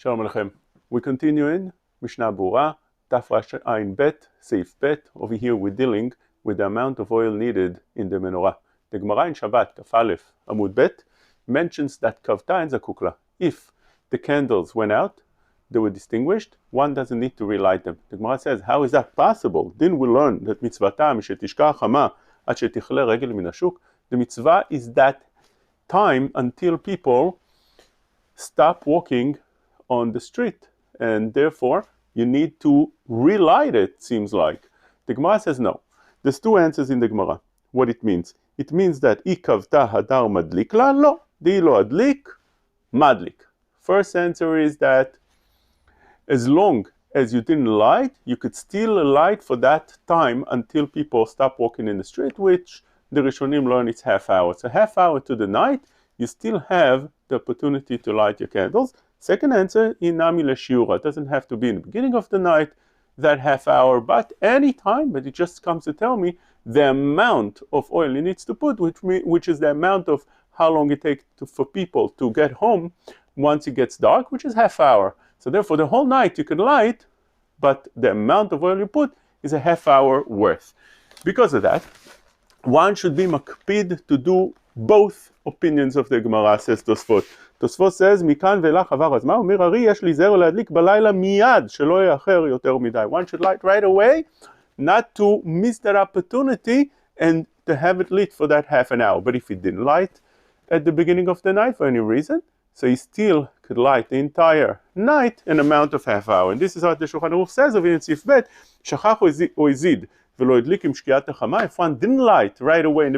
Shalom Aleichem. We continue in Mishna Brura, Daf Resh Ayin Bet, Seif Bet. Over here we're dealing with the amount of oil needed in the Menorah. The Gemara in Shabbat, Kaf Aleph, Amud Bet, mentions that Kavta and Zakukla. If the candles went out, they were distinguished, one doesn't need to relight them. The Gemara says, how is that possible? Didn't we learn that mitzvata mishetishka chama ad shetichle regel min hashuk? The mitzvah is that time until people stop walking on the street, and therefore you need to relight it, seems like. The Gemara says no. There's two answers in the Gemara. What it means? It means that I kavta hadar madlik la lo, di lo adlik madlik. First answer is that as long as you didn't light, you could still light for that time until people stop walking in the street, which the Rishonim learn it's half hour. So half hour to the night, you still have the opportunity to light your candles. Second answer, inami leshiura. It doesn't have to be in the beginning of the night, that half hour, but any time. But it just comes to tell me the amount of oil it needs to put, which is the amount of how long it takes for people to get home once it gets dark, which is half hour. So therefore, the whole night you can light, but the amount of oil you put is a half hour worth. Because of that, one should be makpid to do both opinions of the Gemara, says Tosfot. Tosfot says, מכאן ואילך עבר הזמן, אומר הרי יש להיזהר להדליק בלילה מיד, שלא יאחר יותר מדי. One should light right away, not to miss that opportunity and to have it lit for that half an hour. But if he didn't light at the beginning of the night for any reason, so he still could light the entire night an amount of half hour. And this is what the Shulchan Aruch says of in Sif Bet, שכח או הזיד. ולא הדליק עם שקיעת החמה. If one didn't light right away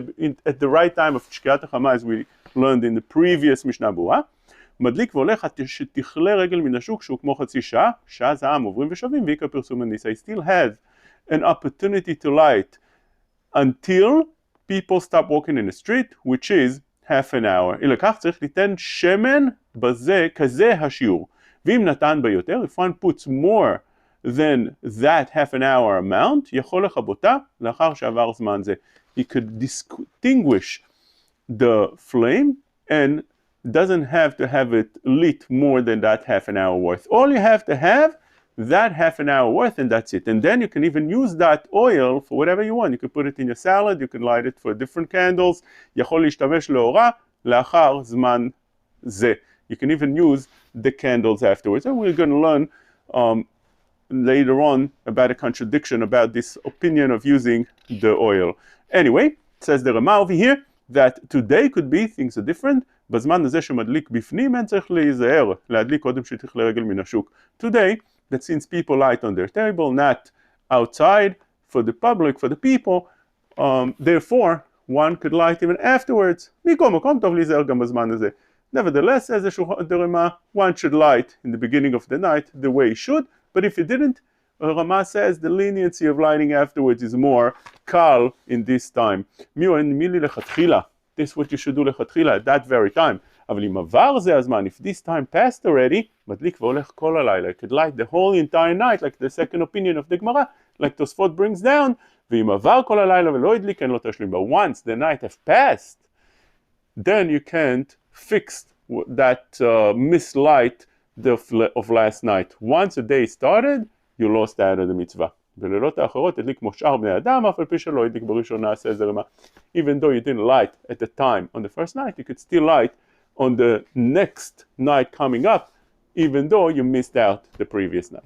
at the right time of שקיעת החמה, as we learned in the previous Mishnah Brura, מדליק והולך עד שתכלה רגל מן השוק, שהוא כמו חצי שעה, שעה זעם עוברים ושבים, ועיקר פרסום הניס. I still had an opportunity to light until people stop walking in the street, which is half an hour. אי לכך צריך ליתן שמן בזה, כזה השיעור. ואם נתן ביותר, if one puts more than that half an hour amount, יכול לכבותה לאחר שעבר זמן זה. He could distinguish the flame and doesn't have to have it lit more than that half an hour worth. All you have to have, that half an hour worth, and that's it. And then you can even use that oil for whatever you want. You can put it in your salad, you can light it for different candles. יכול להשתמש לאורה לאחר זמן זה. You can even use the candles afterwards. And we're going to learn later on about a contradiction about this opinion of using the oil. Anyway, it says the Rama over here that today could be, things are different. בזמן הזה שמדליק בפנים, אין צריך להיזהר, להדליק קודם שתכלה רגל מן השוק. Today, that since people light on their table, not outside for the public, for the people, therefore, one could light even afterwards. מכל מקום טוב להיזהר גם בזמן הזה. Nevertheless, as the Rama, one should light in the beginning of the night the way he should, but if you didn't, Rama says the leniency of lighting afterwards is more kal in this time. מילי לכתחילה. This is what you should do לכתחילה at that very time. אבל אם עבר זה הזמן, if this time passed already, מדליק והולך כל הלילה. You could light the whole entire night, like the second opinion of the Gemara, like Tosfot brings down, ואם עבר כל הלילה ולא הדליק, אין לו תשלים. But once the night have passed, then you can't fix that mislight of last night. Once a day started, you lost out of the mitzvah. בלילות האחרות הדליק כמו שאר בני אדם, אף על פי שלא הדליק בראשונה, says the Rama. Even though you didn't light at the time on the first night, you could still light on the next night coming up, even though you missed out the previous night.